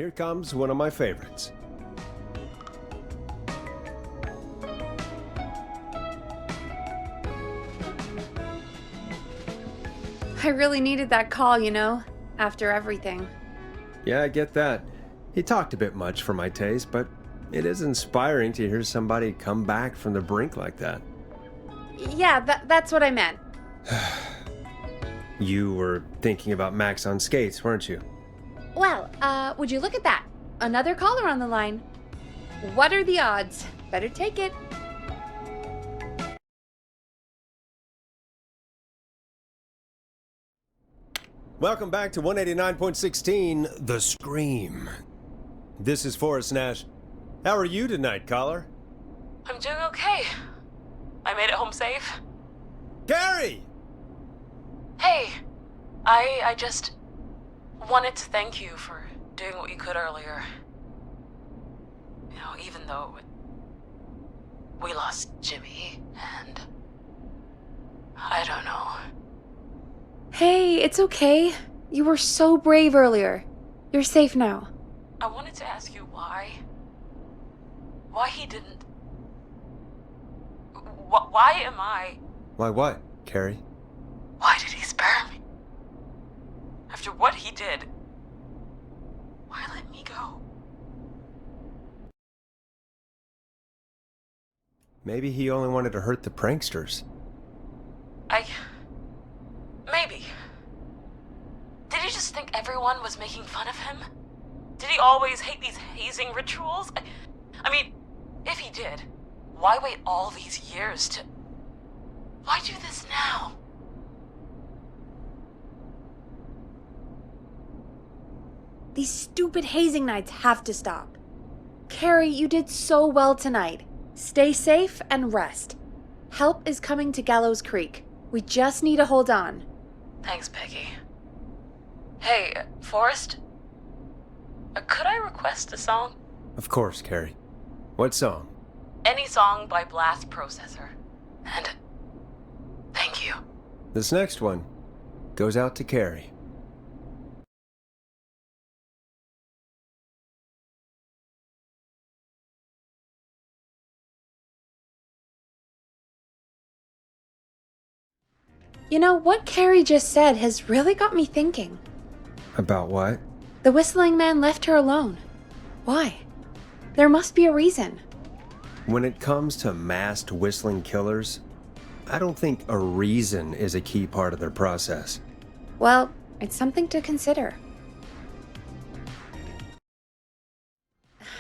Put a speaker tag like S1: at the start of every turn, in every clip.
S1: Here comes one of my favorites.
S2: I really needed that call, you know, after everything.
S1: Yeah, I get that. He talked a bit much for my taste, but it is inspiring to hear somebody come back from the brink like that.
S2: Yeah, that's what I meant.
S1: You were thinking about Max on skates, weren't you?
S2: Well, would you look at that? Another caller on the line. What are the odds? Better take it.
S1: Welcome back to 189.16, The Scream. This is Forrest Nash. How are you tonight, caller?
S3: I'm doing okay. I made it home safe.
S1: Gary!
S3: Hey, I just wanted to thank you for doing what you could earlier. You know, even though we lost Jimmy, and I don't know.
S2: Hey, it's okay. You were so brave earlier. You're safe now.
S3: I wanted to ask you why he didn't... Why am I...
S1: Why what, Carrie?
S3: Why did he spare me? After what he did, why let me go?
S1: Maybe he only wanted to hurt the pranksters.
S3: Maybe. Did he just think everyone was making fun of him? Did he always hate these hazing rituals? I mean, if he did, why wait all these years to... Why do this now?
S2: These stupid hazing nights have to stop. Carrie, you did so well tonight. Stay safe and rest. Help is coming to Gallows Creek. We just need to hold on.
S3: Thanks, Peggy. Hey, Forrest? Could I request a song?
S1: Of course, Carrie. What song?
S3: Any song by Blast Processor. And thank you.
S1: This next one goes out to Carrie.
S2: You know, what Carrie just said has really got me thinking.
S1: About what?
S2: The whistling man left her alone. Why? There must be a reason.
S1: When it comes to masked whistling killers, I don't think a reason is a key part of their process.
S2: Well, it's something to consider.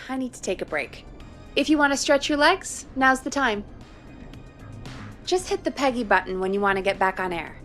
S2: I need to take a break. If you want to stretch your legs, now's the time. Just hit the Peggy button when you want to get back on air.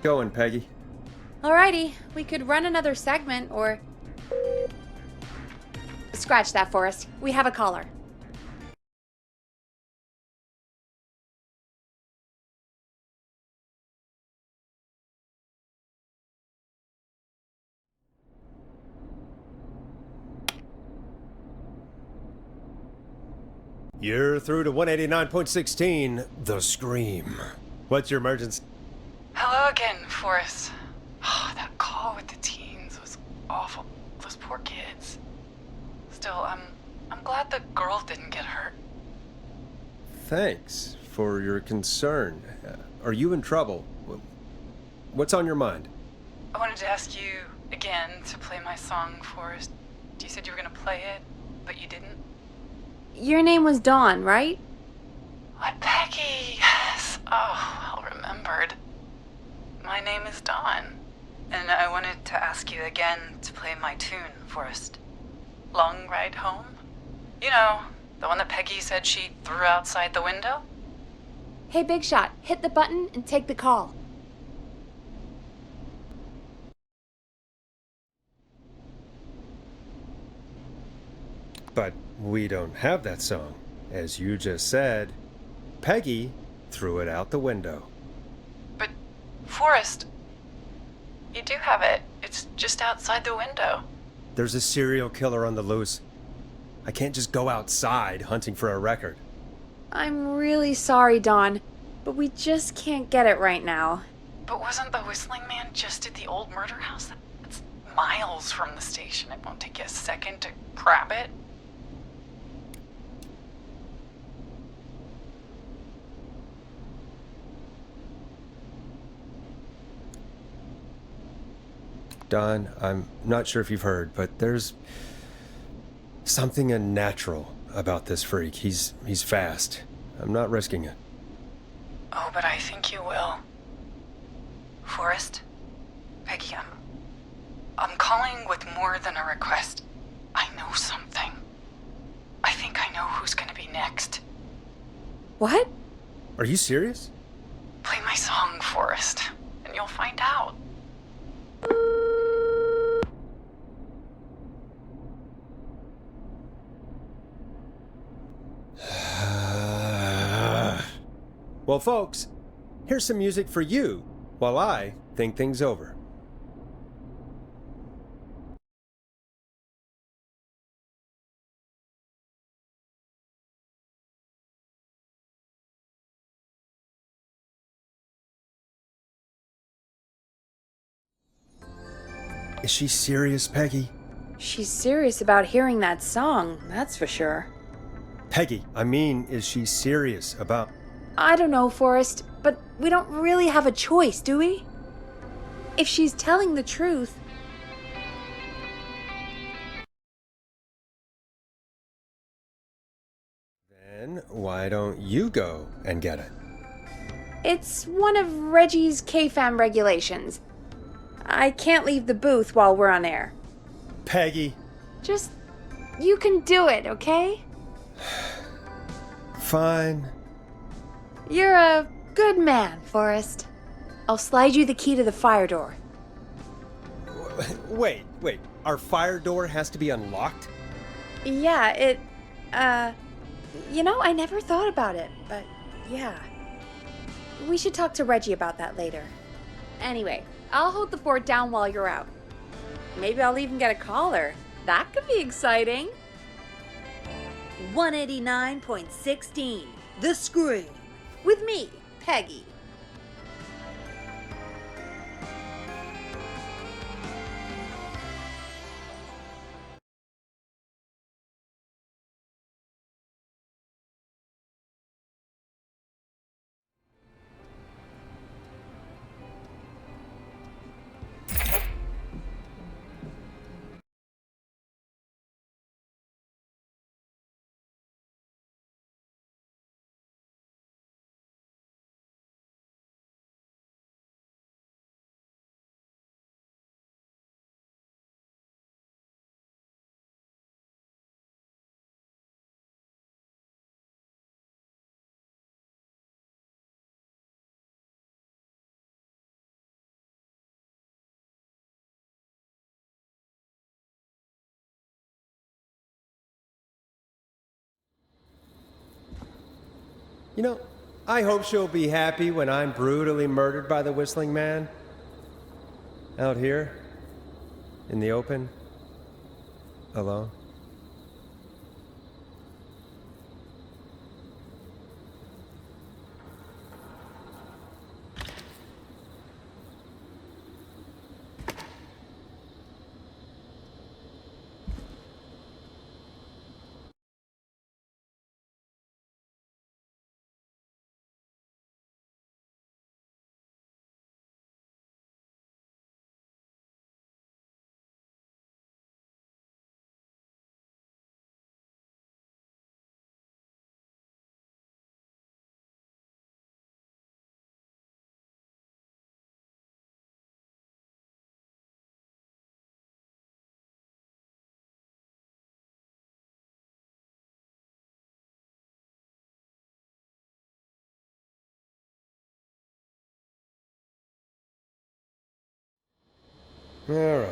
S1: Going, Peggy.
S2: Alrighty, we could run another segment or... Scratch that, Forrest. We have a caller.
S1: You're through to 189.16, The Scream. What's your emergency?
S4: Hello again, Forrest. Oh, that call with the teens was awful. Those poor kids. Still, I'm glad the girl didn't get hurt.
S1: Thanks for your concern. Are you in trouble? What's on your mind?
S4: I wanted to ask you again to play my song, Forrest. You said you were gonna play it, but you didn't.
S2: Your name was Dawn, right?
S4: What, Peggy? Yes. Oh, well remembered. My name is Dawn, and I wanted to ask you again to play my tune, Forrest. Long Ride Home? You know, the one that Peggy said she threw outside the window?
S2: Hey, Big Shot, hit the button and take the call.
S1: But we don't have that song. As you just said, Peggy threw it out the window.
S4: But, Forrest, you do have it. It's just outside the window.
S1: There's a serial killer on the loose. I can't just go outside hunting for a record.
S2: I'm really sorry, Dawn, but we just can't get it right now.
S4: But wasn't the Whistling Man just at the old murder house? That's miles from the station. It won't take you a second to grab it.
S1: Don, I'm not sure if you've heard, but there's something unnatural about this freak. He's fast. I'm not risking it.
S4: Oh, but I think you will. Forrest? Peggy, I'm calling with more than a request. I know something. I think I know who's gonna be next.
S2: What?
S1: Are you serious?
S4: Play my song, Forrest, and you'll find out.
S1: Well, folks, here's some music for you while I think things over. Is she serious, Peggy?
S2: She's serious about hearing that song, that's for sure.
S1: Peggy, I mean, is she serious about...
S2: I don't know, Forrest, but we don't really have a choice, do we? If she's telling the truth...
S1: Then why don't you go and get it?
S2: It's one of Reggie's KFAM regulations. I can't leave the booth while we're on air.
S1: Peggy.
S2: Just... you can do it, okay?
S1: Fine.
S2: You're a good man, Forrest. I'll slide you the key to the fire door.
S1: Wait. Our fire door has to be unlocked?
S2: Yeah, I never thought about it, but yeah. We should talk to Reggie about that later. Anyway, I'll hold the fort down while you're out. Maybe I'll even get a caller. That could be exciting.
S5: 189.16, The Scream.
S2: With me, Peggy.
S1: You know, I hope she'll be happy when I'm brutally murdered by the Whistling Man. Out here, in the open, alone. All right.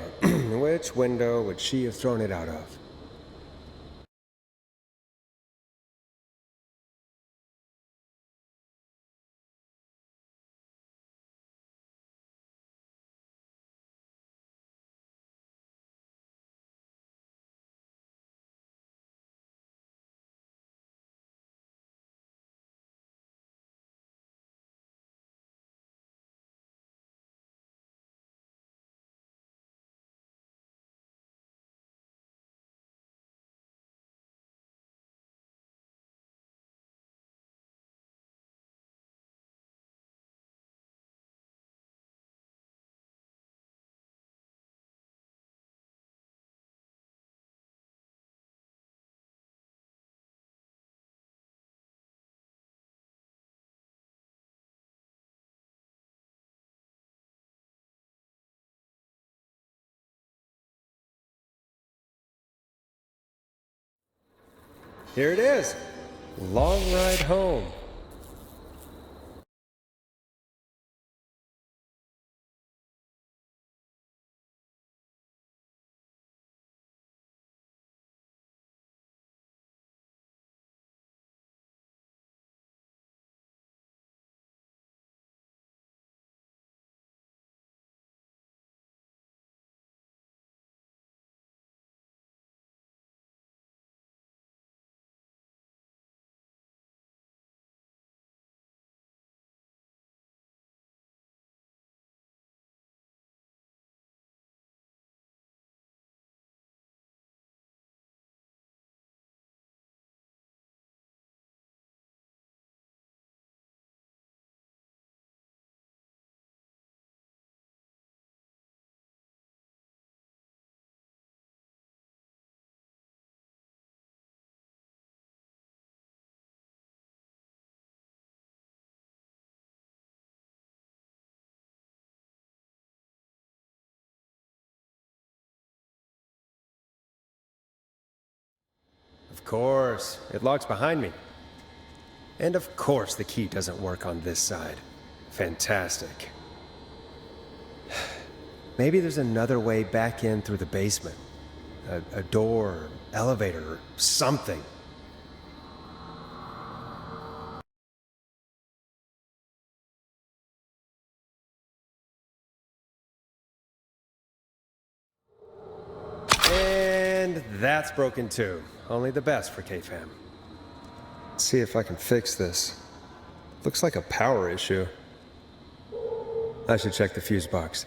S1: Which window would she have thrown it out of? Here it is. Long ride home. Of course, it locks behind me. And of course the key doesn't work on this side. Fantastic. Maybe there's another way back in through the basement. A door, elevator, or something. And that's broken too. Only the best for K-Fam. Let's see if I can fix this. Looks like a power issue. I should check the fuse box.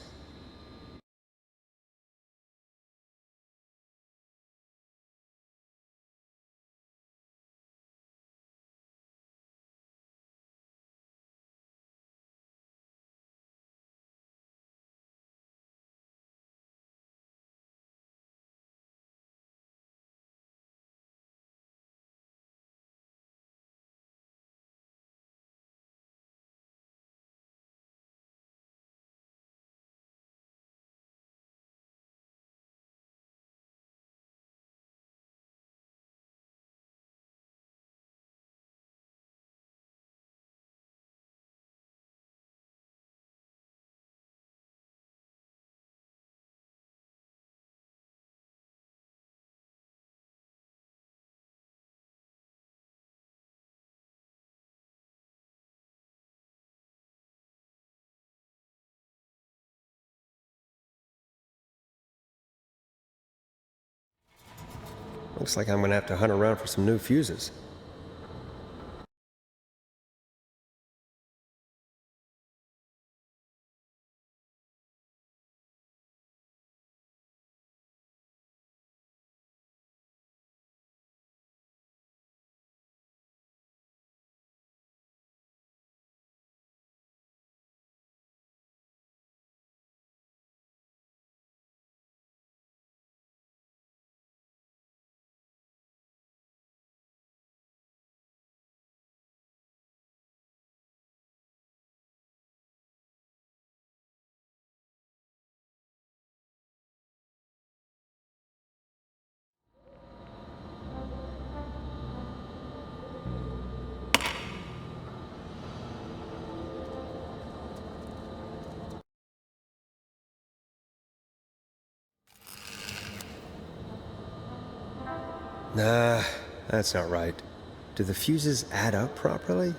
S1: Looks like I'm gonna have to hunt around for some new fuses. Nah, that's not right. Do the fuses add up properly?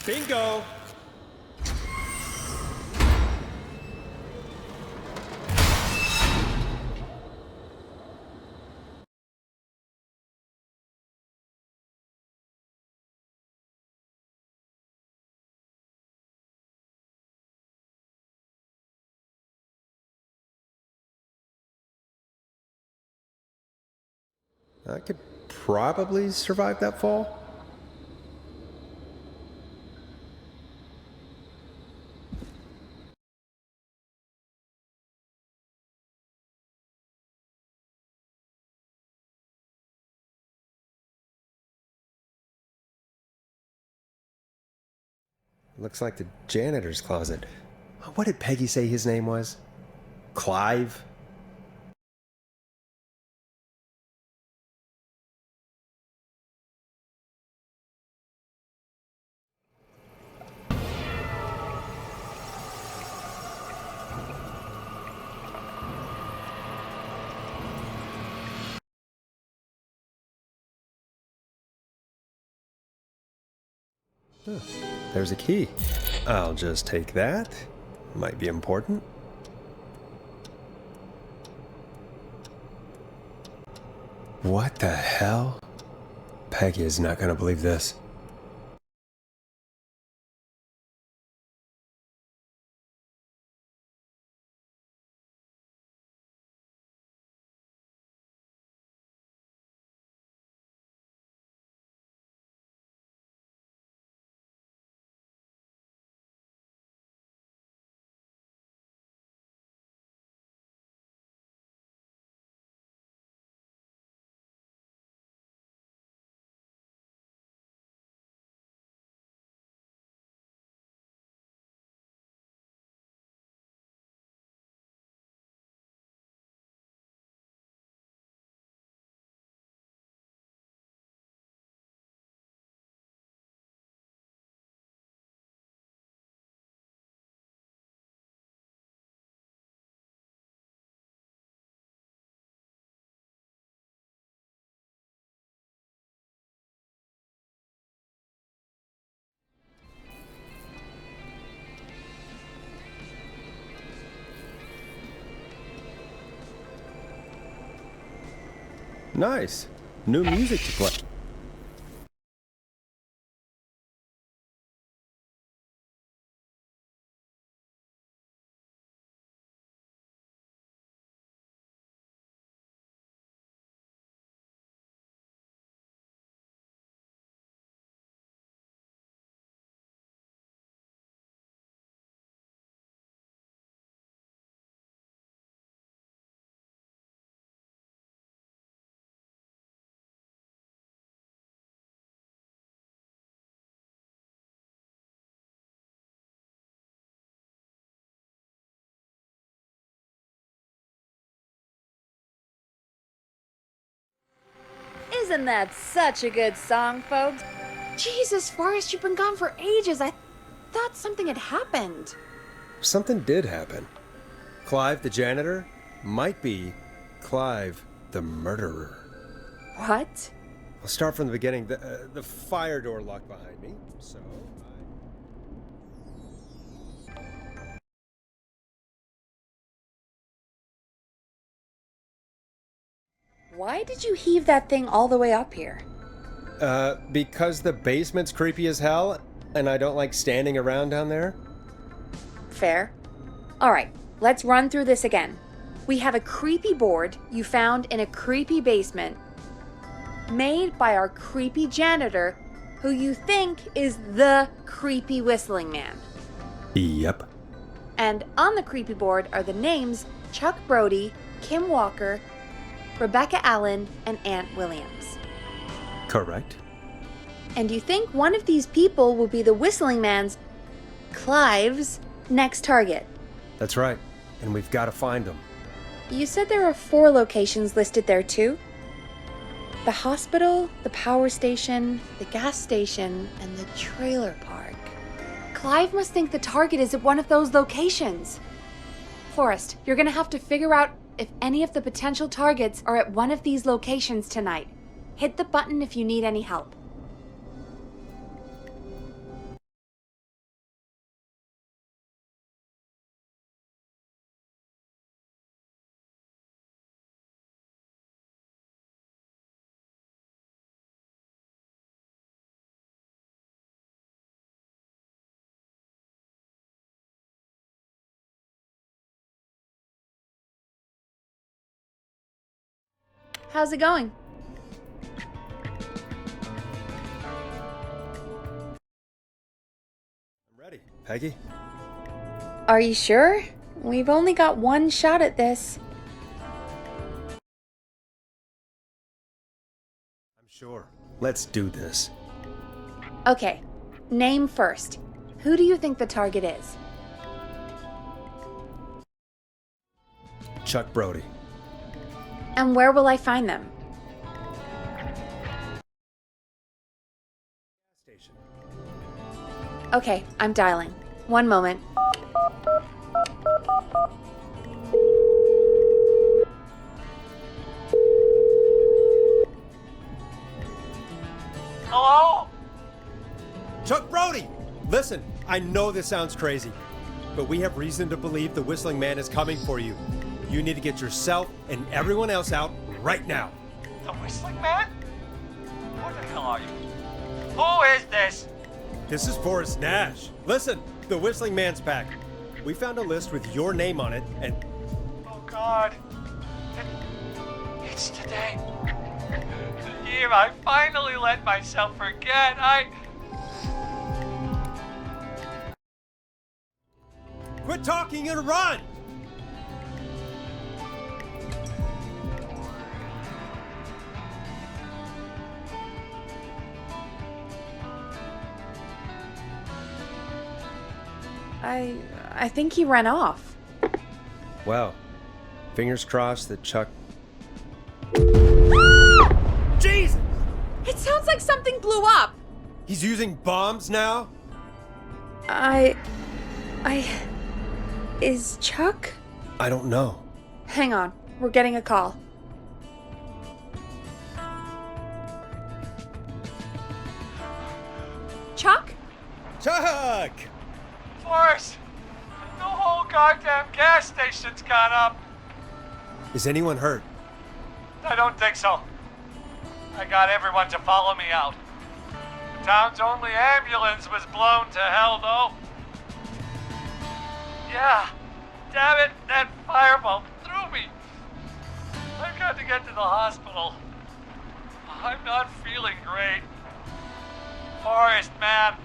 S1: Bingo! I could probably survive that fall. Looks like the janitor's closet. What did Peggy say his name was? Clive? Huh, there's a key. I'll just take that. Might be important. What the hell? Peggy is not gonna believe this. Nice. New music to play.
S2: Isn't that such a good song, folks? Jesus, Forrest, you've been gone for ages. I thought something had happened.
S1: Something did happen. Clive the janitor might be Clive the murderer.
S2: What?
S1: I'll start from the beginning. The fire door locked behind me, so
S2: Why did you heave that thing all the way up here?
S1: because the basement's creepy as hell, and I don't like standing around down there.
S2: Fair. Alright, let's run through this again. We have a creepy board you found in a creepy basement, made by our creepy janitor, who you think is the creepy whistling man.
S1: Yep.
S2: And on the creepy board are the names Chuck Brody, Kim Walker, Rebecca Allen, and Aunt Williams.
S1: Correct.
S2: And you think one of these people will be the whistling man's, Clive's, next target.
S1: That's right. And we've got to find them.
S2: You said there are 4 locations listed there too? The hospital, the power station, the gas station, and the trailer park. Clive must think the target is at one of those locations. Forrest, you're gonna have to figure out if any of the potential targets are at one of these locations tonight. Hit the button if you need any help. How's it going?
S1: I'm ready. Peggy?
S2: Are you sure? We've only got one shot at this.
S1: I'm sure. Let's do this.
S2: Okay, name first. Who do you think the target is?
S1: Chuck Brody.
S2: And where will I find them?
S1: Station.
S2: Okay, I'm dialing. One moment.
S3: Hello?
S1: Chuck Brody! Listen, I know this sounds crazy, but we have reason to believe the Whistling Man is coming for you. You need to get yourself and everyone else out right now.
S6: The Whistling Man? Who the hell are you? Who is this?
S1: This is Forrest Nash. Listen, the Whistling Man's back. We found a list with your name on it, and
S6: Oh God. It's today. The year I finally let myself forget.
S1: quit talking and run!
S2: I think he ran off.
S1: Well, fingers crossed that Chuck... Jesus!
S2: It sounds like something blew up.
S1: He's using bombs now?
S2: Is Chuck?
S1: I don't know.
S2: Hang on, we're getting a call. Chuck?
S1: Chuck!
S6: Forrest! The whole goddamn gas station's gone up.
S1: Is anyone hurt?
S6: I don't think so. I got everyone to follow me out. The town's only ambulance was blown to hell, though. Yeah, damn it, that fireball threw me. I've got to get to the hospital. I'm not feeling great. Forrest, man,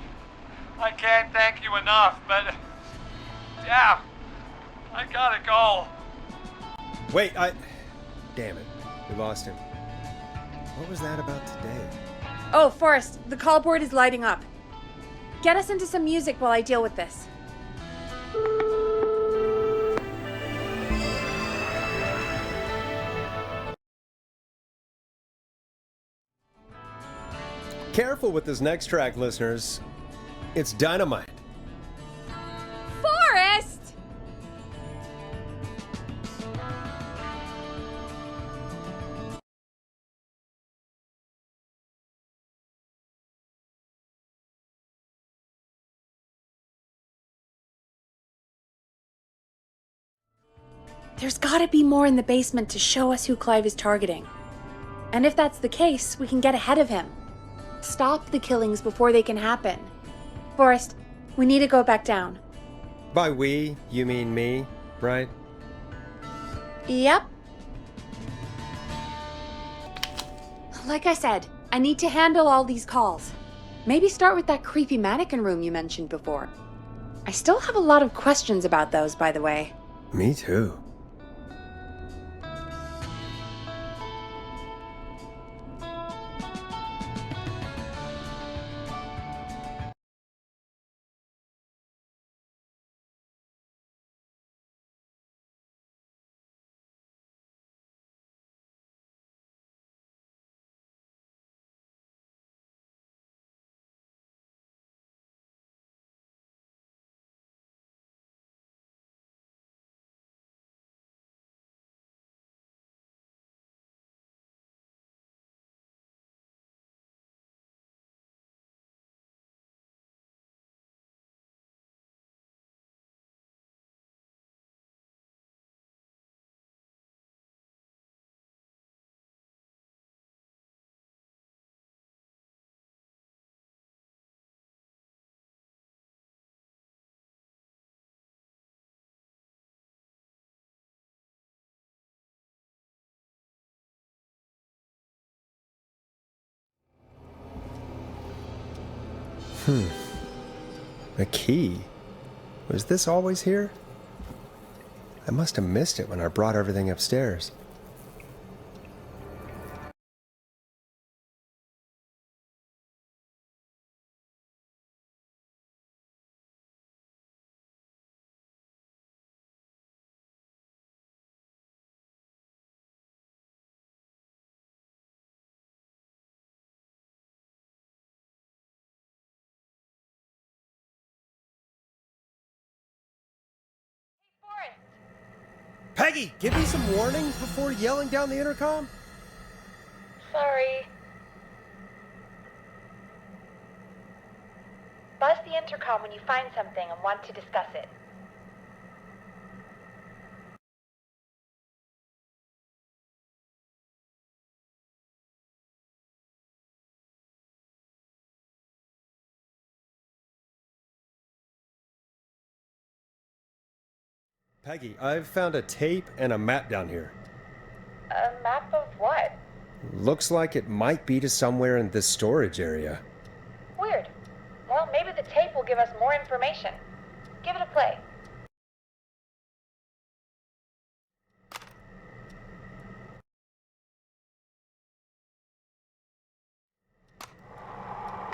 S6: I can't thank you enough, but yeah, I gotta go.
S1: Wait, Damn it. We lost him. What was that about today?
S2: Oh, Forrest, the call board is lighting up. Get us into some music while I deal with this.
S1: Careful with this next track, listeners. It's dynamite.
S2: Forrest! There's gotta be more in the basement to show us who Clive is targeting. And if that's the case, we can get ahead of him. Stop the killings before they can happen. Forrest, we need to go back down.
S1: By we, you mean me, right?
S2: Yep. Like I said, I need to handle all these calls. Maybe start with that creepy mannequin room you mentioned before. I still have a lot of questions about those, by the way.
S1: Me too. A key? Was this always here? I must have missed it when I brought everything upstairs. Peggy, give me some warning before yelling down the intercom?
S2: Sorry. Buzz the intercom when you find something and want to discuss it.
S1: Peggy, I've found a tape and a map down here.
S2: A map of what?
S1: Looks like it might be to somewhere in this storage area.
S2: Weird. Well, maybe the tape will give us more information. Give it a play.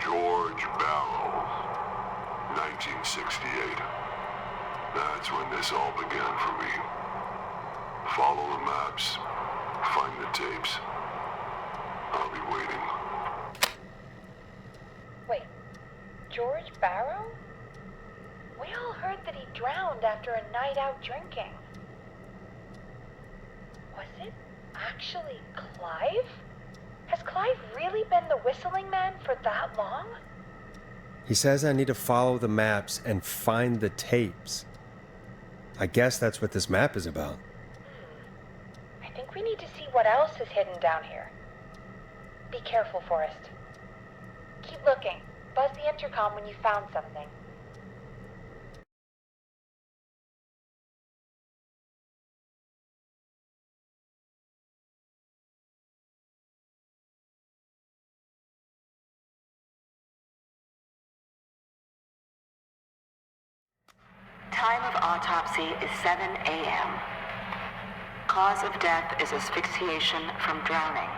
S7: George Barrow, 1968. That's when this all began for me. Follow the maps, find the tapes. I'll be waiting.
S2: Wait, George Barrow? We all heard that he drowned after a night out drinking. Was it actually Clive? Has Clive really been the whistling man for that long?
S1: He says I need to follow the maps and find the tapes. I guess that's what this map is about.
S2: I think we need to see what else is hidden down here. Be careful, Forrest. Keep looking. Buzz the intercom when you found something.
S8: Time of autopsy is 7 a.m. Cause of death is asphyxiation from drowning.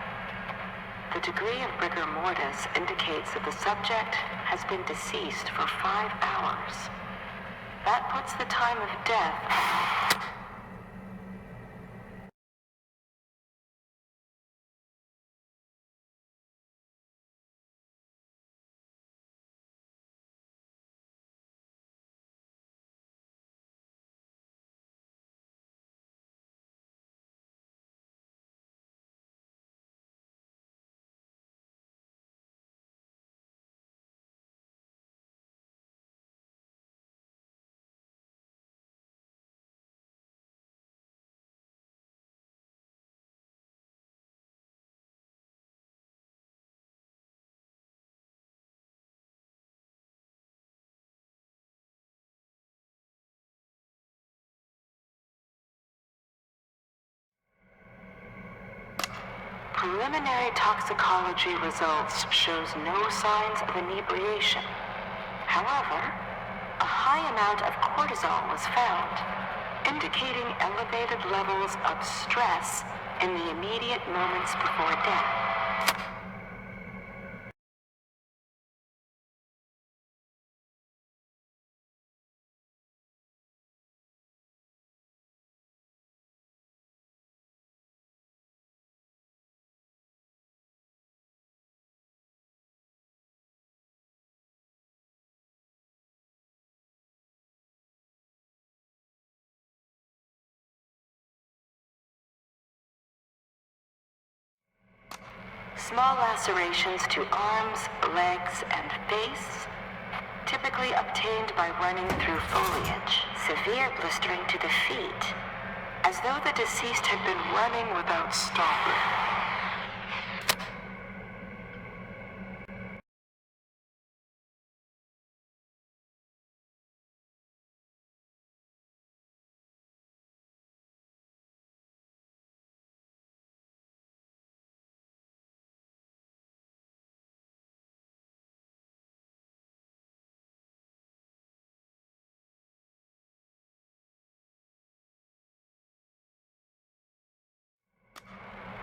S8: The degree of rigor mortis indicates that the subject has been deceased for 5 hours. That puts the time of death... Preliminary toxicology results shows no signs of inebriation. However, a high amount of cortisol was found, indicating elevated levels of stress in the immediate moments before death. Small lacerations to arms, legs, and face, typically obtained by running through foliage. Severe blistering to the feet, as though the deceased had been running without stopping.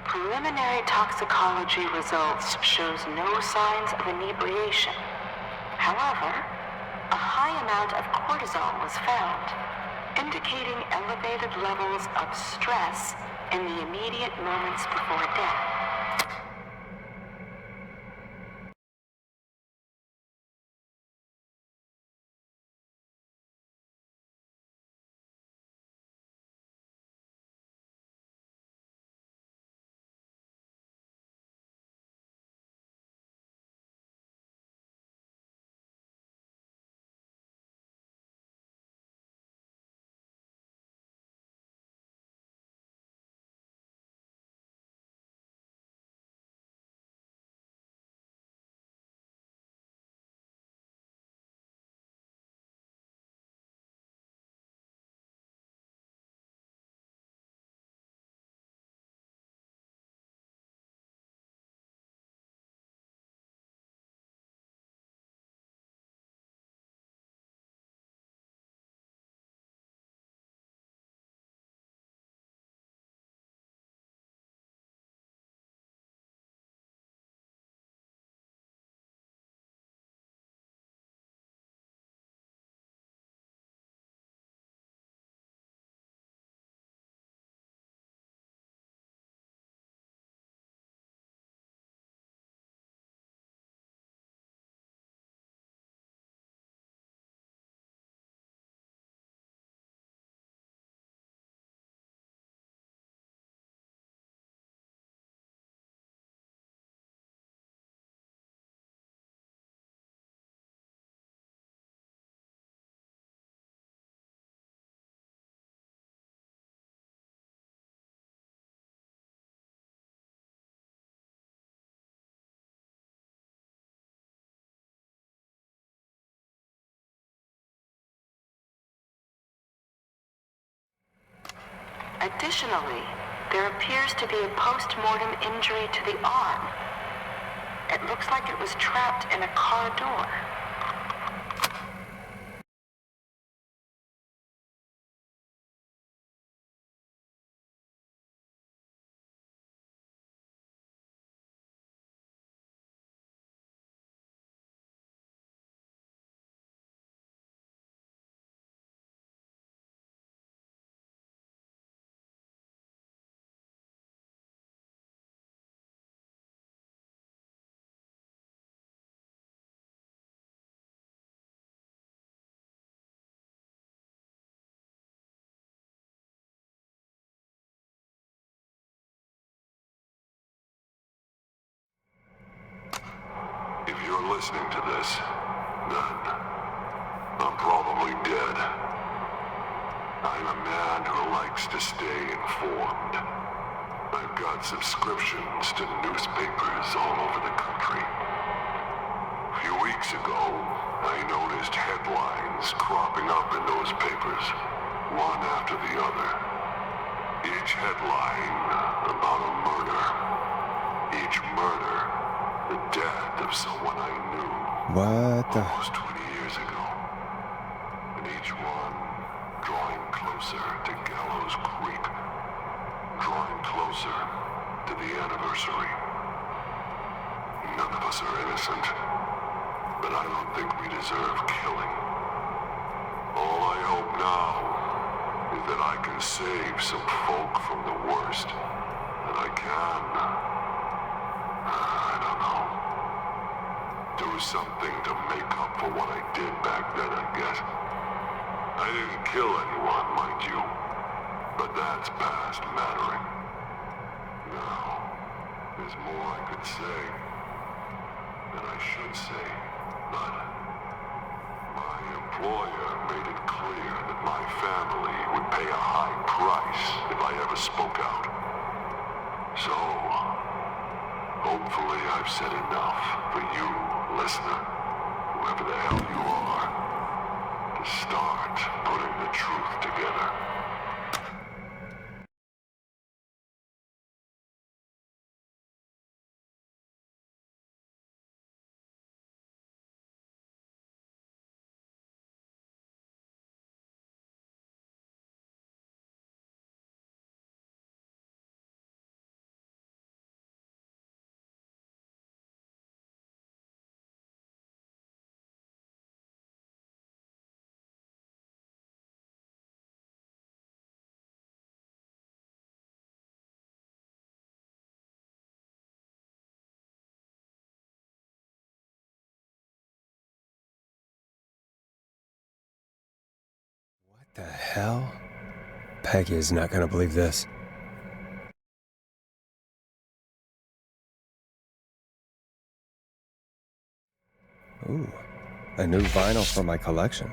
S8: Preliminary toxicology results shows no signs of inebriation. However, a high amount of cortisol was found, indicating elevated levels of stress in the immediate moments before death. Additionally, there appears to be a post-mortem injury to the arm. It looks like it was trapped in a car door.
S7: If you're listening to this, then I'm probably dead. I'm a man who likes to stay informed. I've got subscriptions to newspapers all over the country. A few weeks ago, I noticed headlines cropping up in those papers, one after the other. Each headline about a murder. Each murder, the death of someone I knew.
S1: What the?
S7: Almost 20 years ago. And each one drawing closer to Gallows Creek. Drawing closer to the anniversary. None of us are innocent. But I don't think we deserve killing. All I hope now is that I can save some folk from the worst. That I can. I don't know. Do something to make up for what I did back then, I guess. I didn't kill anyone, mind you. But that's past mattering. Now, there's more I could say. That I should say. But my employer made it clear that my family would pay a high price if I ever spoke out. So, hopefully I've said enough for you, listener, whoever the hell you are, to start putting the truth together.
S1: What the hell? Peggy is not gonna believe this. Ooh, a new vinyl for my collection.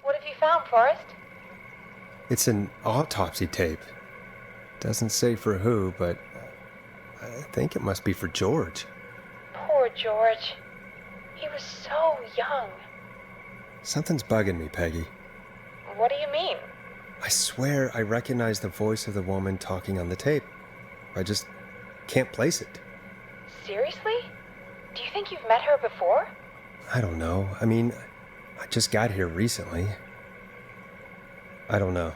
S2: What have you found, Forrest?
S1: It's an autopsy tape. Doesn't say for who, but I think it must be for George.
S2: Poor George. He was so young.
S1: Something's bugging me, Peggy.
S2: What do you mean?
S1: I swear I recognize the voice of the woman talking on the tape. I just can't place it.
S2: Seriously? Do you think you've met her before?
S1: I don't know. I mean, I just got here recently. I don't know.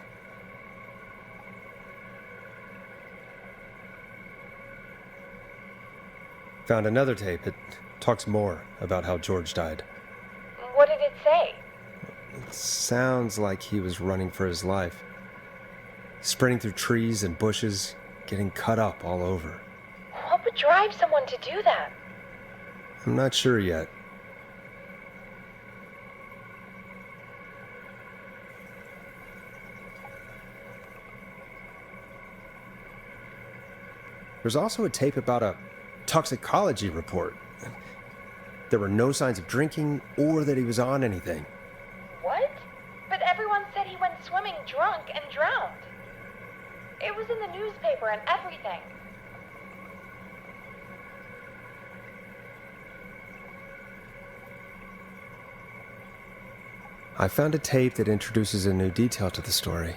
S1: Found another tape. It talks more about how George died.
S2: What did it say?
S1: It sounds like he was running for his life. Sprinting through trees and bushes, getting cut up all over.
S2: What would drive someone to do that?
S1: I'm not sure yet. There's also a tape about a toxicology report. There were no signs of drinking or that he was on anything.
S2: What? But everyone said he went swimming drunk and drowned. It was in the newspaper and everything.
S1: I found a tape that introduces a new detail to the story.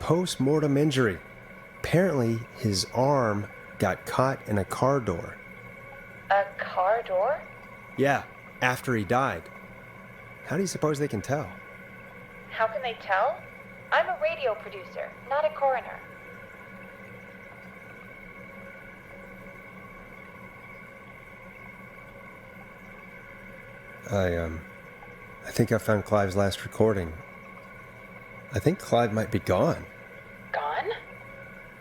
S1: Post-mortem injury. Apparently, his arm got caught in a car door.
S2: A car door?
S1: Yeah, after he died. How do you suppose they can tell?
S2: How can they tell? I'm a radio producer, not a coroner.
S1: I think I found Clive's last recording. I think Clive might be gone.
S2: Gone?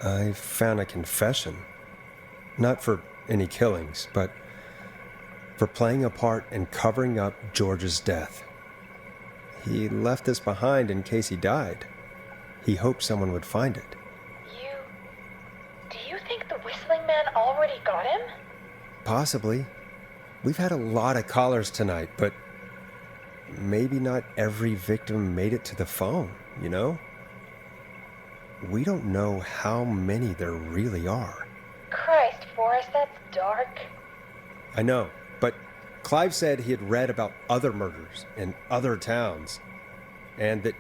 S1: I found a confession. Not for any killings, but for playing a part in covering up George's death. He left this behind in case he died. He hoped someone would find it.
S2: Do you think the Whistling Man already got him?
S1: Possibly. We've had a lot of callers tonight, but maybe not every victim made it to the phone, you know? We don't know how many there really are.
S2: Christ, Forrest, that's dark.
S1: I know, but Clive said he had read about other murders in other towns, and that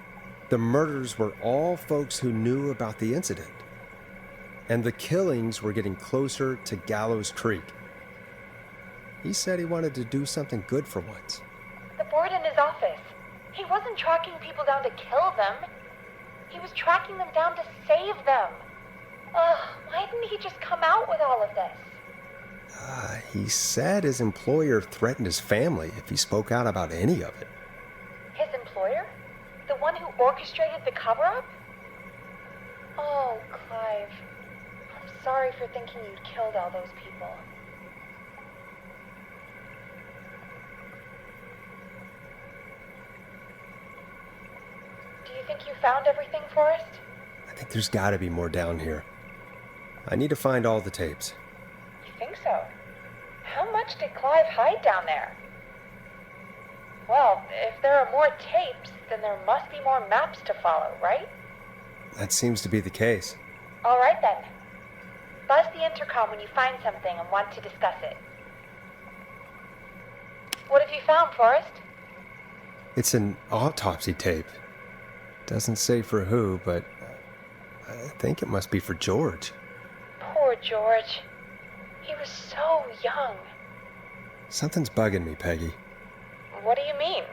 S1: the murders were all folks who knew about the incident. And the killings were getting closer to Gallows Creek. He said he wanted to do something good for once.
S2: The board in his office. He wasn't tracking people down to kill them. He was tracking them down to save them. Ugh, why didn't he just come out with all of this?
S1: He said his employer threatened his family if he spoke out about any of it.
S2: His employer? The one who orchestrated the cover-up? Oh, Clive. I'm sorry for thinking you'd killed all those people. Do you think you found everything, Forrest?
S1: I think there's gotta be more down here. I need to find all the tapes.
S2: You think so? How much did Clive hide down there? Well, if there are more tapes, then there must be more maps to follow, right?
S1: That seems to be the case.
S2: All right then. Buzz the intercom when you find something and want to discuss it. What have you found, Forrest?
S1: It's an autopsy tape. Doesn't say for who, but I think it must be for George.
S2: Poor George. He was so young.
S1: Something's bugging me, Peggy.
S2: What do you mean?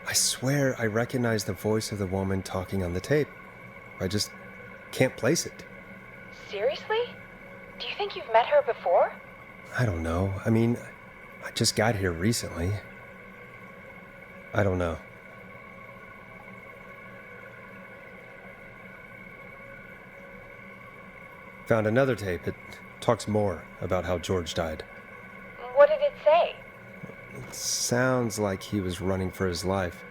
S1: I swear I recognize the voice of the woman talking on the tape. I just can't place it.
S2: Seriously? Do you think you've met her before?
S1: I don't know. I mean, I just got here recently. I don't know. Found another tape. It talks more about how George died.
S2: What did it say?
S1: It sounds like he was running for his life.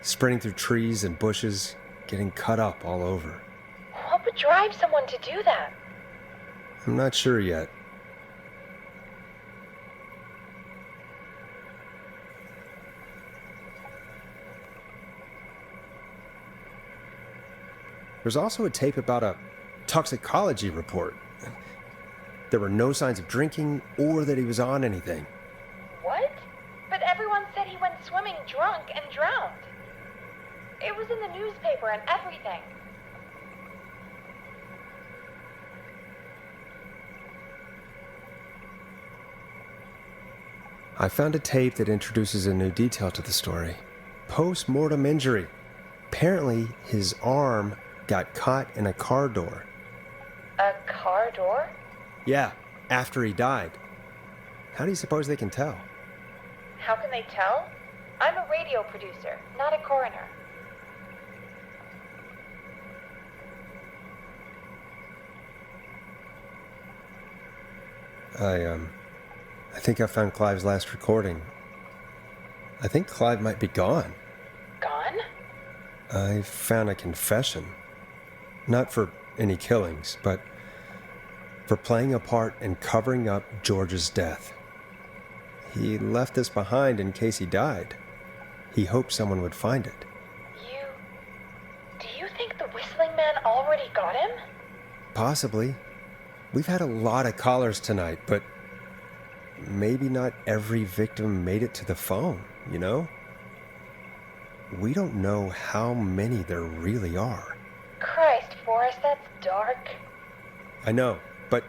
S1: Sprinting through trees and bushes, getting cut up all over.
S2: What would drive someone to do that?
S1: I'm not sure yet. There's also a tape about a toxicology report. There were no signs of drinking or that he was on anything.
S2: What? But everyone said he went swimming drunk and drowned. It was in the newspaper and everything.
S1: I found a tape that introduces a new detail to the story. Post-mortem injury. Apparently, his arm got caught in a car door.
S2: A car door?
S1: Yeah, after he died. How do you suppose they can tell?
S2: How can they tell? I'm a radio producer, not a coroner.
S1: I I think I found Clive's last recording. I think Clive might be gone.
S2: Gone?
S1: I found a confession. Not for any killings, but for playing a part in covering up George's death. He left this behind in case he died. He hoped someone would find it.
S2: Do you think the Whistling Man already got him?
S1: Possibly. We've had a lot of callers tonight, but maybe not every victim made it to the phone, you know? We don't know how many there really are.
S2: Christ, Forrest, that's dark.
S1: I know, but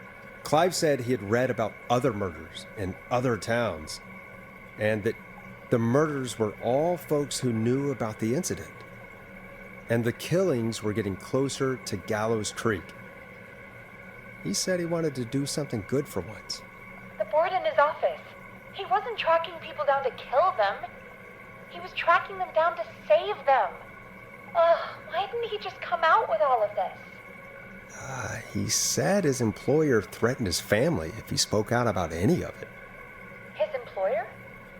S1: Clive said he had read about other murders in other towns, and that the murders were all folks who knew about the incident. And the killings were getting closer to Gallows Creek. He said he wanted to do something good for once.
S2: The board in his office. He wasn't tracking people down to kill them. He was tracking them down to save them. Ugh, why didn't he just come out with all of this?
S1: He said his employer threatened his family if he spoke out about any of it.
S2: His employer?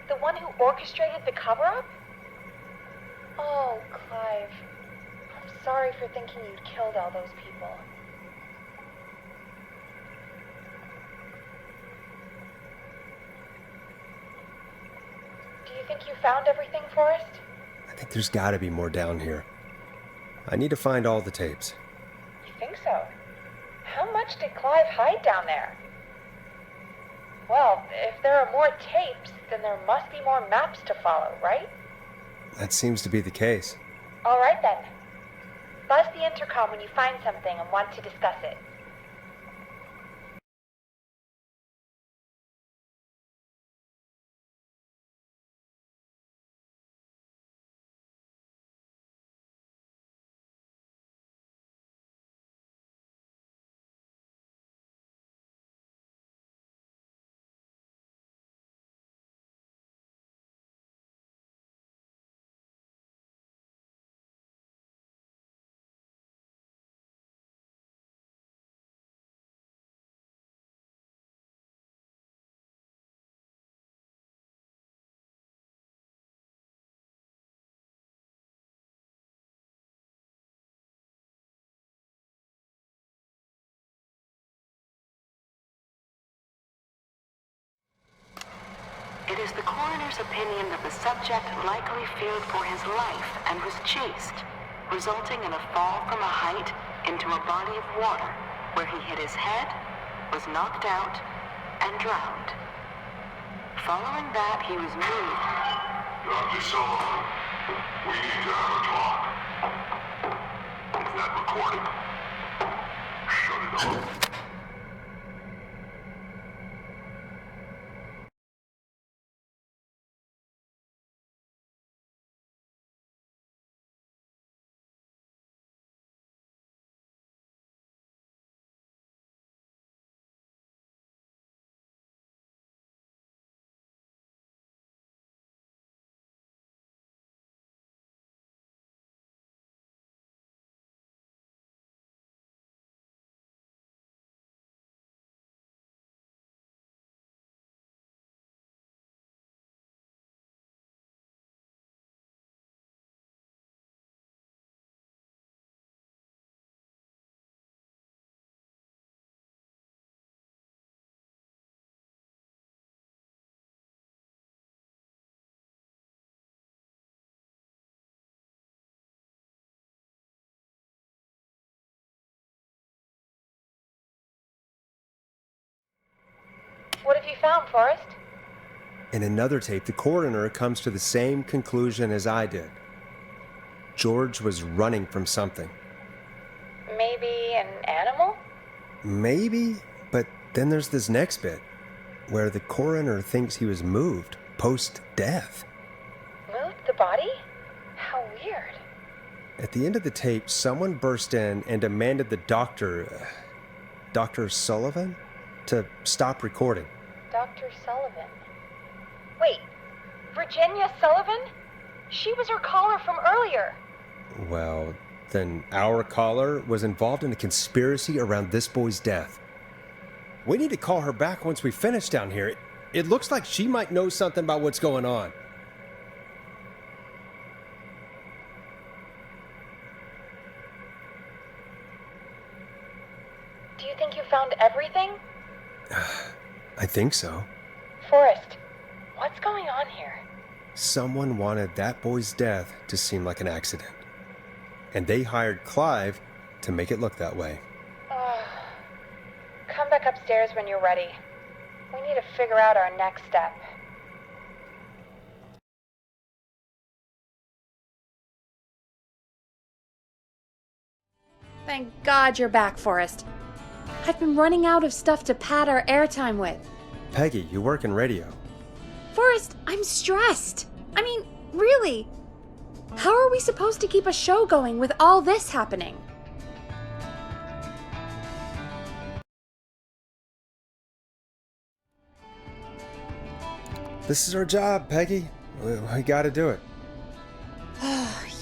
S2: The one who orchestrated the cover-up? Oh, Clive. I'm sorry for thinking you'd killed all those people. Do you think you found everything, Forrest?
S1: I think there's got to be more down here. I need to find all the tapes.
S2: You think so? How much did Clive hide down there? Well, if there are more tapes, then there must be more maps to follow, right?
S1: That seems to be the case.
S2: All right then. Buzz the intercom when you find something and want to discuss it.
S8: It is the coroner's opinion that the subject likely feared for his life and was chased, resulting in a fall from a height into a body of water, where he hit his head, was knocked out, and drowned. Following that, he was moved.
S7: Dr. Sullivan, we need to have a talk. Is that recording? Shut it off.
S2: What have you found, Forrest?
S1: In another tape, the coroner comes to the same conclusion as I did. George was running from something.
S2: Maybe an animal?
S1: Maybe, but then there's this next bit, where the coroner thinks he was moved post-death.
S2: Moved the body? How weird.
S1: At the end of the tape, someone burst in and demanded the doctor, Dr. Sullivan, to stop recording.
S2: Dr. Sullivan. Wait, Virginia Sullivan? She was her caller from earlier.
S1: Well, then our caller was involved in a conspiracy around this boy's death. We need to call her back once we finish down here. It looks like she might know something about what's going on.
S2: Do you think you found everything?
S1: I think so.
S2: Forrest, what's going on here?
S1: Someone wanted that boy's death to seem like an accident. And they hired Clive to make it look that way.
S2: Come back upstairs when you're ready. We need to figure out our next step. Thank God you're back, Forrest. I've been running out of stuff to pad our airtime with.
S1: Peggy, you work in radio.
S2: Forrest, I'm stressed. I mean, really. How are we supposed to keep a show going with all this happening?
S1: This is our job, Peggy. We gotta do it.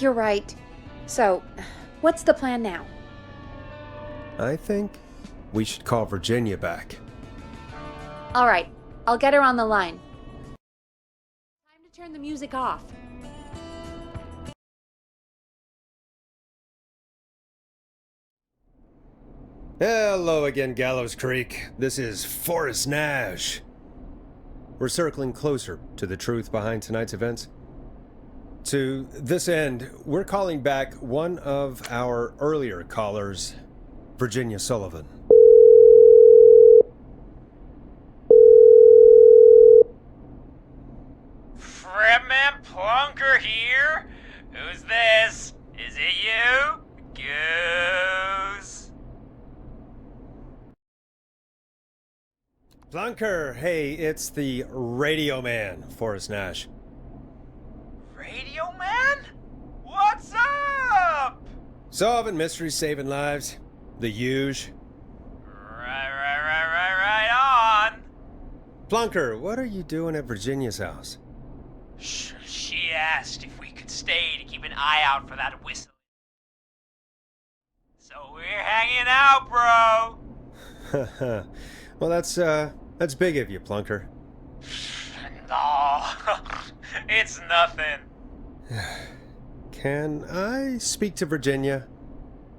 S2: You're right. So, what's the plan now?
S1: I think we should call Virginia back.
S2: All right, I'll get her on the line. Time to turn the music off.
S1: Hello again, Gallows Creek. This is Forrest Nash. We're circling closer to the truth behind tonight's events. To this end, we're calling back one of our earlier callers, Virginia Sullivan.
S6: Fretman Plunker here? Who's this? Is it you? Goose.
S1: Plunker, hey, it's the Radio Man, Forrest Nash.
S6: Radio Man? What's up?
S1: Solving mysteries, saving lives. The huge.
S6: Right on.
S1: Plunker, what are you doing at Virginia's house?
S6: She asked if we could stay to keep an eye out for that whistle. So we're hanging out, bro.
S1: Well, that's big of you, Plunker.
S6: No, it's nothing.
S1: Can I speak to Virginia?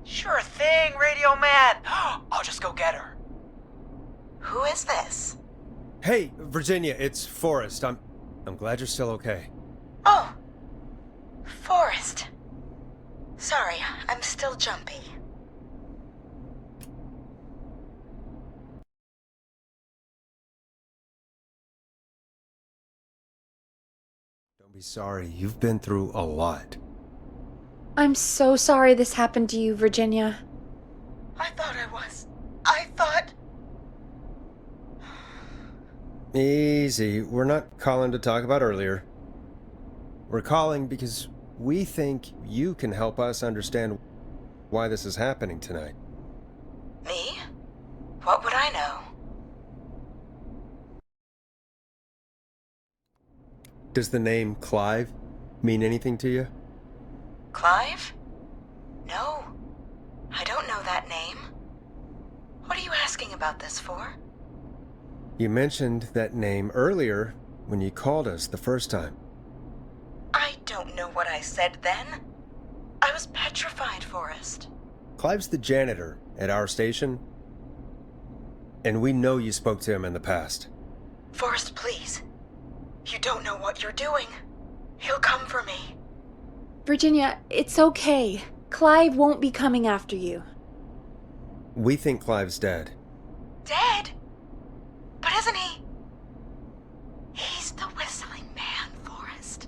S6: Sure thing, Radio Man. I'll just go get her.
S8: Who is this?
S1: Hey, Virginia, it's Forrest. I'm glad you're still okay.
S8: Oh, Forrest. Sorry, I'm still jumpy.
S1: Don't be sorry. You've been through a lot.
S2: I'm so sorry this happened to you, Virginia.
S8: I thought I was. I thought...
S1: Easy. We're not calling to talk about earlier. We're calling because we think you can help us understand why this is happening tonight.
S8: Me? What would I know?
S1: Does the name Clive mean anything to you?
S8: Clive? No. I don't know that name. What are you asking about this for?
S1: You mentioned that name earlier when you called us the first time.
S8: I don't know what I said then. I was petrified, Forrest.
S1: Clive's the janitor at our station, and we know you spoke to him in the past.
S8: Forrest, please. You don't know what you're doing. He'll come for me.
S2: Virginia, it's okay. Clive won't be coming after you.
S1: We think Clive's dead.
S8: Dead? But isn't he? He's the whistling man, Forrest.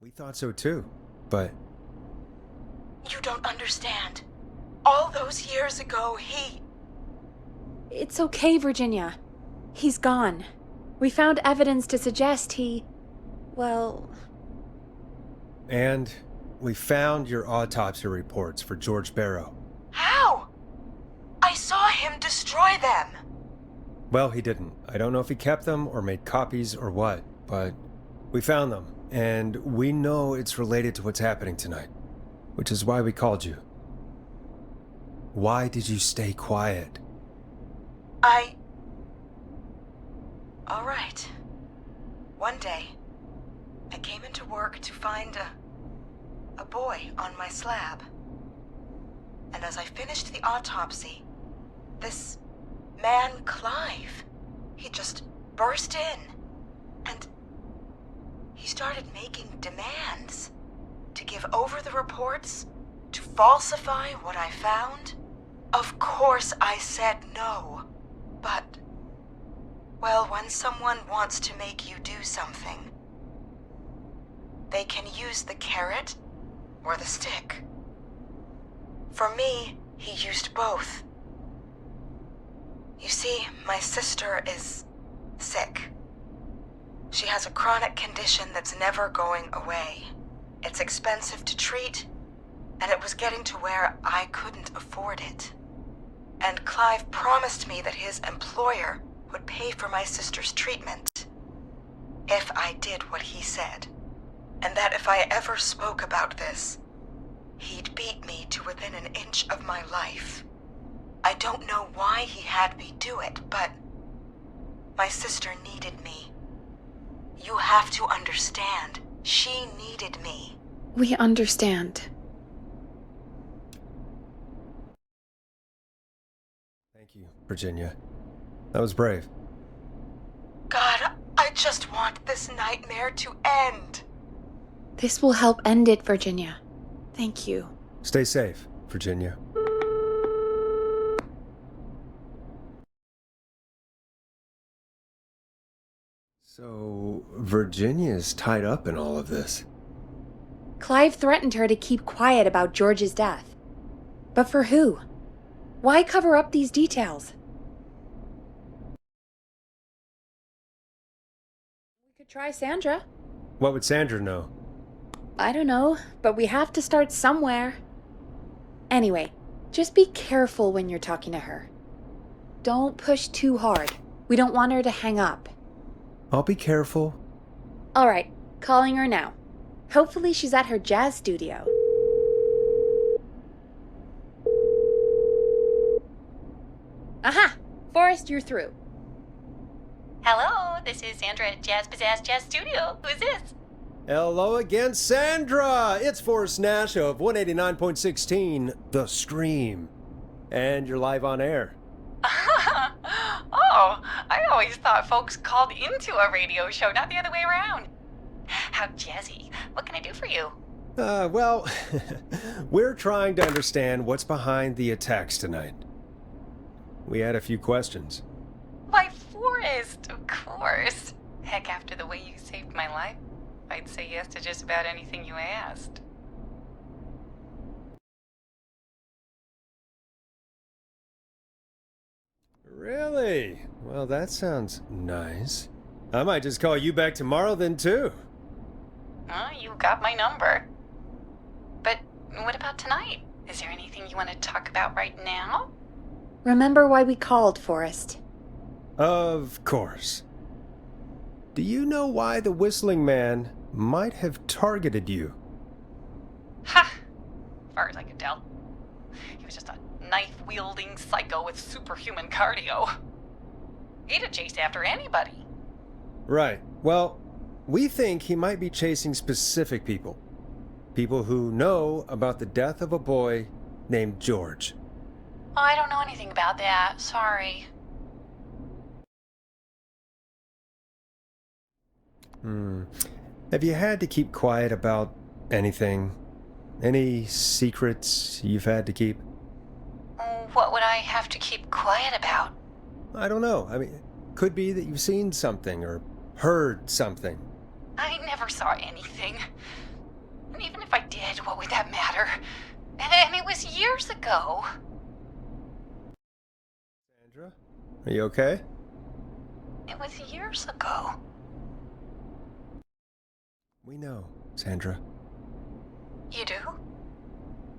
S1: We thought so too, but...
S8: You don't understand. All those years ago, he...
S2: It's okay, Virginia. He's gone. We found evidence to suggest he... well...
S1: And we found your autopsy reports for George Barrow.
S8: How? I saw him destroy them.
S1: Well, he didn't. I don't know if he kept them or made copies or what, but we found them, and we know it's related to what's happening tonight, which is why we called you. Why did you stay quiet?
S8: All right. One day, I came into work to find a boy on my slab. And as I finished the autopsy, this man, Clive, he just burst in. And he started making demands to give over the reports, to falsify what I found. Of course I said no, but, well, when someone wants to make you do something, they can use the carrot or the stick. For me, he used both. You see, my sister is sick. She has a chronic condition that's never going away. It's expensive to treat, and it was getting to where I couldn't afford it. And Clive promised me that his employer would pay for my sister's treatment if I did what he said, and that if I ever spoke about this, he'd beat me to within an inch of my life. I don't know why he had me do it, but my sister needed me. You have to understand, she needed me.
S2: We understand.
S1: Thank you, Virginia. That was brave.
S8: God, I just want this nightmare to end.
S2: This will help end it, Virginia. Thank you.
S1: Stay safe, Virginia. So, Virginia's tied up in all of this.
S2: Clive threatened her to keep quiet about George's death. But for who? Why cover up these details? We could try Sandra.
S1: What would Sandra know?
S2: I don't know, but we have to start somewhere. Anyway, just be careful when you're talking to her. Don't push too hard. We don't want her to hang up.
S1: I'll be careful.
S2: All right, calling her now. Hopefully she's at her jazz studio. Aha! Forrest, you're through.
S9: Hello, this is Sandra at Jazz Pizzazz Jazz Studio. Who's this?
S1: Hello again, Sandra! It's Forrest Nash of 189.16, The Scream. And you're live on air.
S4: Oh, I always thought folks called into a radio show, not the other way around.
S9: How jazzy. What can I do for you?
S1: Well, we're trying to understand what's behind the attacks tonight. We had a few questions.
S4: Why, Forrest, of course. Heck, after the way you saved my life, I'd say yes to just about anything you asked.
S1: Really? Well, that sounds nice. I might just call you back tomorrow then, too.
S4: You got my number. But what about tonight? Is there anything you want to talk about right now?
S2: Remember why we called, Forrest.
S1: Of course. Do you know why the Whistling Man might have targeted you?
S4: Ha! As far as I could tell. He was just a knife-wielding psycho with superhuman cardio. He'd have chased after anybody.
S1: Right. Well, we think he might be chasing specific people. People who know about the death of a boy named George.
S9: Oh, I don't know anything about that. Sorry.
S1: Have you had to keep quiet about anything? Any secrets you've had to keep?
S9: What would I have to keep quiet about?
S1: I don't know. I mean, could be that you've seen something or heard something.
S4: I never saw anything. And even if I did, what would that matter? And it was years ago.
S1: Sandra, are you okay?
S4: It was years ago.
S1: We know, Sandra.
S4: You do?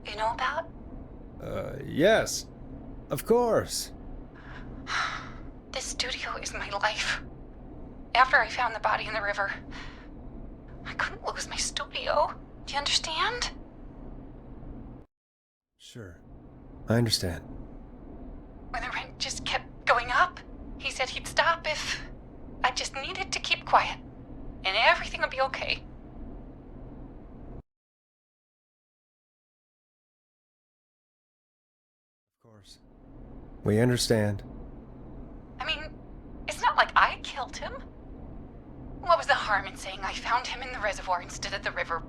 S4: You know about?
S1: Yes. Of course.
S4: This studio is my life. After I found the body in the river, I couldn't lose my studio. Do you understand?
S1: Sure. I understand.
S4: When the rent just kept going up, he said he'd stop if
S9: I just needed to keep quiet, and everything will be okay.
S1: Of course. We understand.
S9: I mean, it's not like I killed him. What was the harm in saying I found him in the reservoir instead of the river?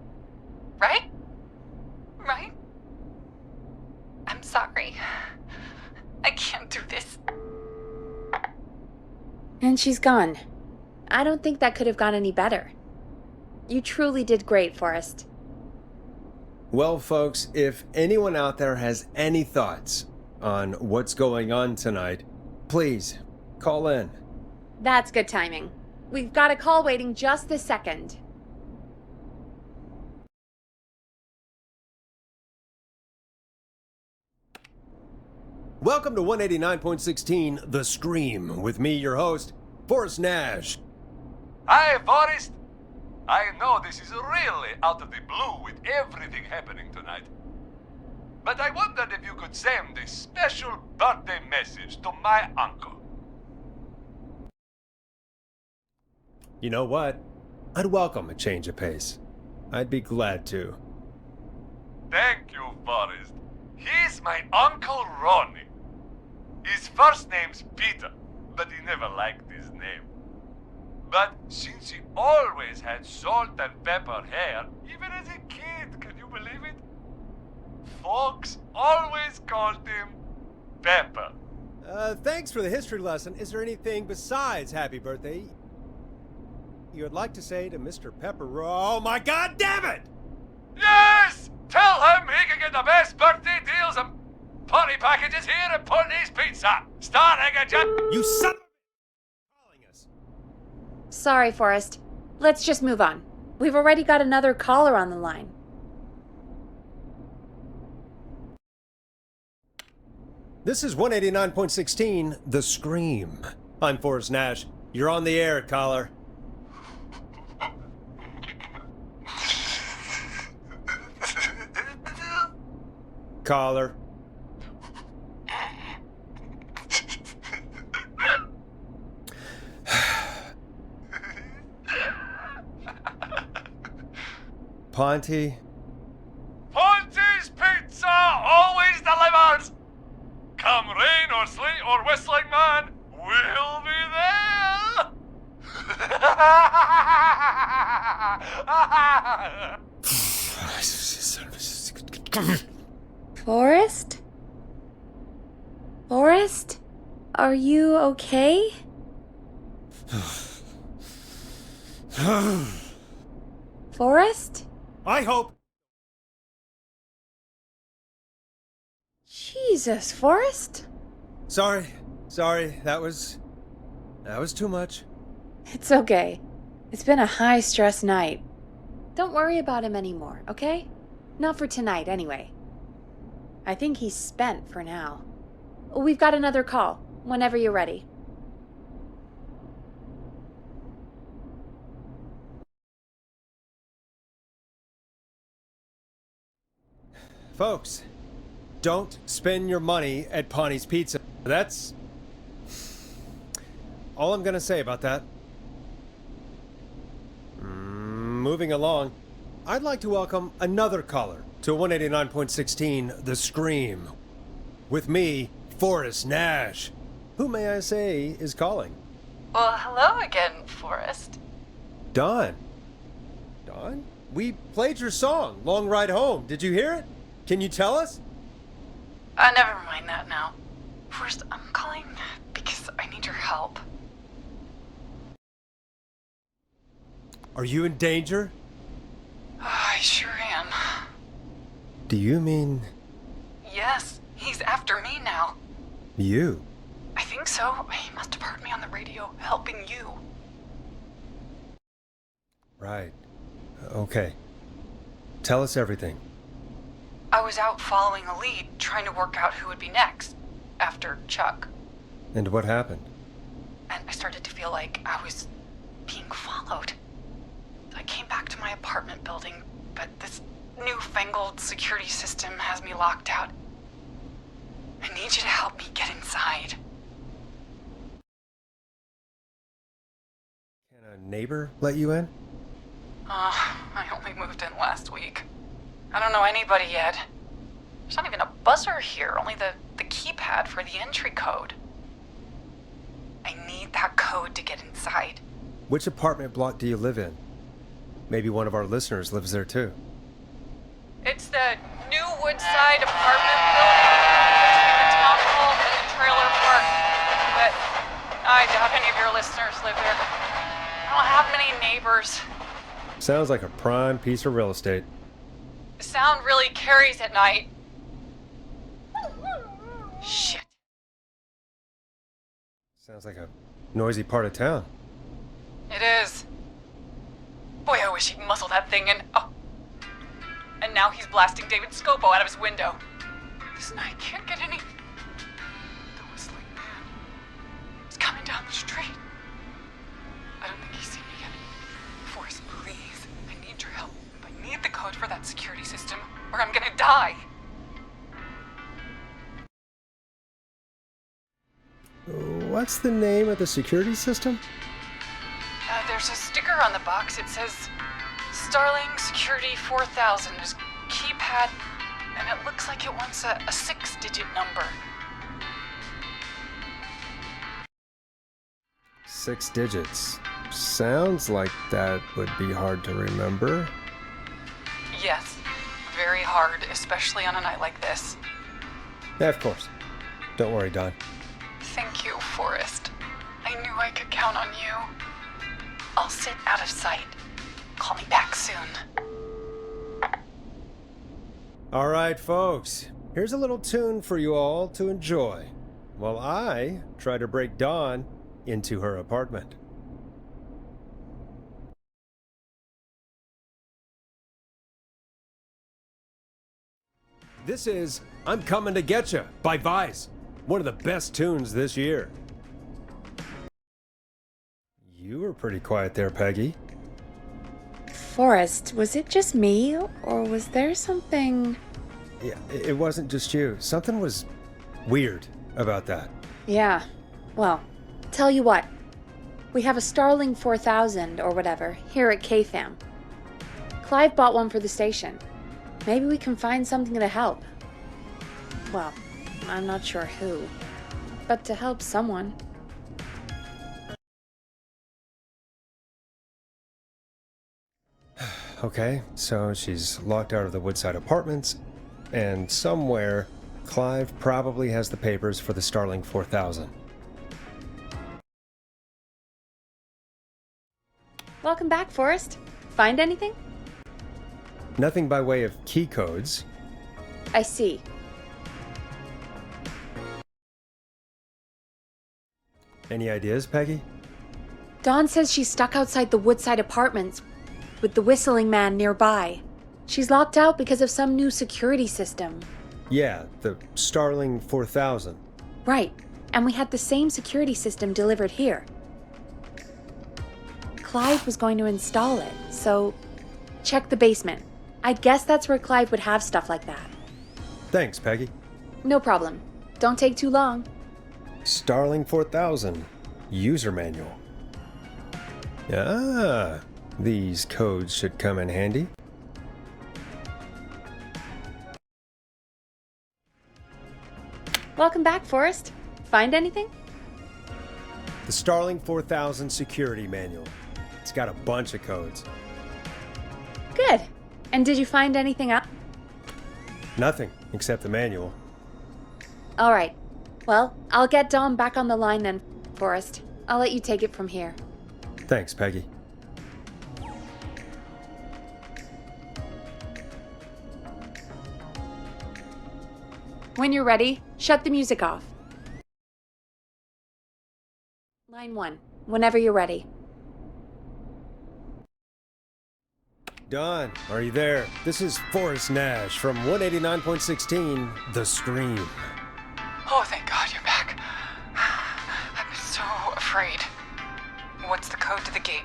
S9: Right? Right? I'm sorry. I can't do this.
S2: And she's gone. I don't think that could have gone any better. You truly did great, Forrest.
S1: Well, folks, if anyone out there has any thoughts on what's going on tonight, please call in.
S2: That's good timing. We've got a call waiting just this second.
S1: Welcome to 189.16 The Scream, with me, your host, Forrest Nash.
S6: Hi, Forrest. I know this is really out of the blue with everything happening tonight. But I wondered if you could send a special birthday message to my uncle.
S1: You know what? I'd welcome a change of pace. I'd be glad to.
S6: Thank you, Forrest. He's my Uncle Ronnie. His first name's Peter, but he never liked his name. But since he always had salt and pepper hair, even as a kid, can you believe it? Folks always called him Pepper.
S1: Thanks for the history lesson. Is there anything besides happy birthday you would like to say to Mr. Pepper? Oh my god damn it!
S6: Yes! Tell him he can get the best birthday deals and party packages here at Putney's Pizza. Starting at
S1: You son of a... calling us.
S2: Sorry, Forrest. Let's just move on. We've already got another caller on the line.
S1: This is 189.16 The Scream. I'm Forrest Nash. You're on the air, caller. Caller. Ponty.
S6: Ponty's Pizza always delivers! Come rain or sleet or whistling man, we'll be there!
S2: Forrest? Forrest? Are you okay? Forrest?
S1: I hope.
S2: Jesus, Forrest?
S1: Sorry. That was too much.
S2: It's okay. It's been a high-stress night. Don't worry about him anymore, okay? Not for tonight, anyway. I think he's spent for now. We've got another call, whenever you're ready.
S1: Folks, don't spend your money at Ponty's Pizza. That's all I'm gonna say about that. Moving along, I'd like to welcome another caller to 189.16 The Scream. With me, Forrest Nash. Who, may I say, is calling?
S4: Well, hello again, Forrest.
S1: Dawn. Dawn? We played your song, Long Ride Home. Did you hear it? Can you tell us?
S4: Never mind that now. First, I'm calling because I need your help.
S1: Are you in danger?
S4: I sure am.
S1: Do you mean
S4: Yes, he's after me now.
S1: you?
S4: I think so. He must have heard me on the radio helping you.
S1: Right. Okay. Tell us everything.
S4: I was out following a lead, trying to work out who would be next, after Chuck.
S1: And what happened?
S4: And I started to feel like I was being followed. I came back to my apartment building, but this newfangled security system has me locked out. I need you to help me get inside.
S1: neighbor let you in?
S4: I only moved in last week. I don't know anybody yet. There's not even a buzzer here, only the keypad for the entry code. I need that code to get inside.
S1: Which apartment block do you live in? Maybe one of our listeners lives there too.
S4: It's the new Woodside apartment building between the town hall and the trailer park. But I doubt any of your listeners live there. I don't have many neighbors.
S1: Sounds like a prime piece of real estate.
S4: The sound really carries at night. Shit.
S1: Sounds like a noisy part of town.
S4: It is. Boy, I wish he'd muzzle that thing and... Oh. And now he's blasting David Scopo out of his window. This night can't get any... The whistling man. He's coming down the street. I don't think he's seen me yet. Forrest, please. I need your help. I need the code for that security system, or I'm gonna die.
S1: What's the name of the security system?
S4: There's a sticker on the box. It says Starling Security 4000. There's a keypad, and it looks like it wants a 6-digit number.
S1: 6 digits. Sounds like that would be hard to remember.
S4: Yes, very hard, especially on a night like this.
S1: Yeah, of course. Don't worry, Don.
S4: Thank you, Forrest. I knew I could count on you. I'll sit out of sight. Call me back soon.
S1: All right, folks. Here's a little tune for you all to enjoy while I try to break Dawn into her apartment. This is I'm Coming to Getcha by Vice, one of the best tunes this year. You were pretty quiet there, Peggy.
S2: Forrest, was it just me, or was there something...
S1: Yeah, it wasn't just you. Something was weird about that.
S2: Yeah, well, tell you what. We have a Starling 4000, or whatever, here at KFAM. Clive bought one for the station. Maybe we can find something to help. Well, I'm not sure who, but to help someone.
S1: Okay, so she's locked out of the Woodside Apartments, and somewhere, Clive probably has the papers for the Starling 4000.
S2: Welcome back, Forrest. Find anything?
S1: Nothing by way of key codes.
S2: I see.
S1: Any ideas, Peggy?
S2: Dawn says she's stuck outside the Woodside Apartments with the whistling man nearby. She's locked out because of some new security system.
S1: Yeah, the Starling 4000.
S2: Right, and we had the same security system delivered here. Clive was going to install it, so check the basement. I guess that's where Clive would have stuff like that.
S1: Thanks, Peggy.
S2: No problem. Don't take too long.
S1: Starling 4000 user manual. Ah, these codes should come in handy.
S2: Welcome back, Forrest. Find anything?
S1: The Starling 4000 security manual. It's got a bunch of codes.
S2: Good. And did you find anything else?
S1: Nothing except the manual.
S2: All right. Well, I'll get Dom back on the line then, Forrest. I'll let you take it from here.
S1: Thanks, Peggy.
S2: When you're ready, shut the music off. Line 1, whenever you're ready.
S1: Don, are you there? This is Forrest Nash from 189.16, The Scream.
S4: Oh, thank God you're back. I've been so afraid. What's the code to the gate?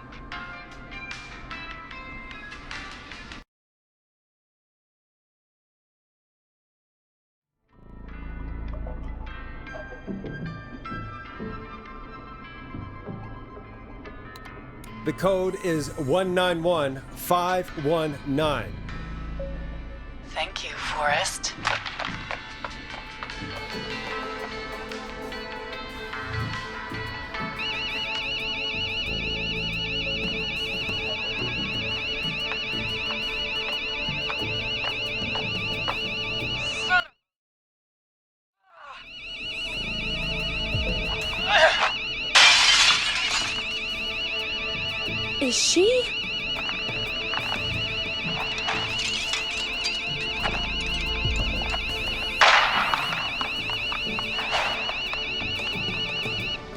S1: The code is 191519.
S4: Thank you, Forrest.
S2: Is she?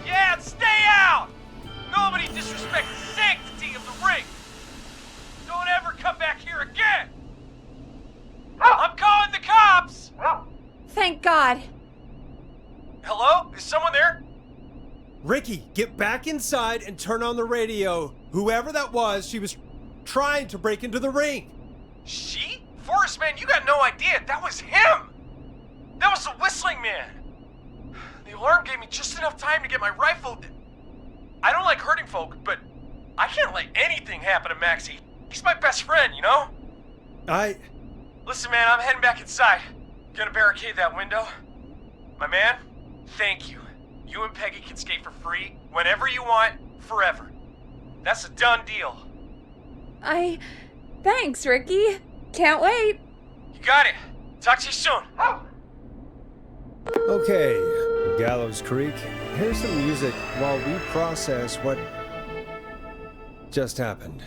S6: Yeah, stay out! Nobody disrespects the sanctity of the ring! Don't ever come back here again! I'm calling the cops!
S2: Thank God.
S6: Hello? Is someone there?
S1: Ricky, get back inside and turn on the radio. Whoever that was, she was trying to break into the ring.
S6: She? Forrest, man, you got no idea. That was him! That was the Whistling Man! The alarm gave me just enough time to get my rifle. I don't like hurting folk, but I can't let anything happen to Maxie. He's my best friend, you know? Listen, man, I'm heading back inside. Gonna barricade that window. My man, thank you. You and Peggy can skate for free, whenever you want, forever. That's a done deal.
S2: Thanks, Ricky. Can't wait.
S6: You got it. Talk to you soon.
S1: Okay, Gallows Creek, here's some music while we process what just happened.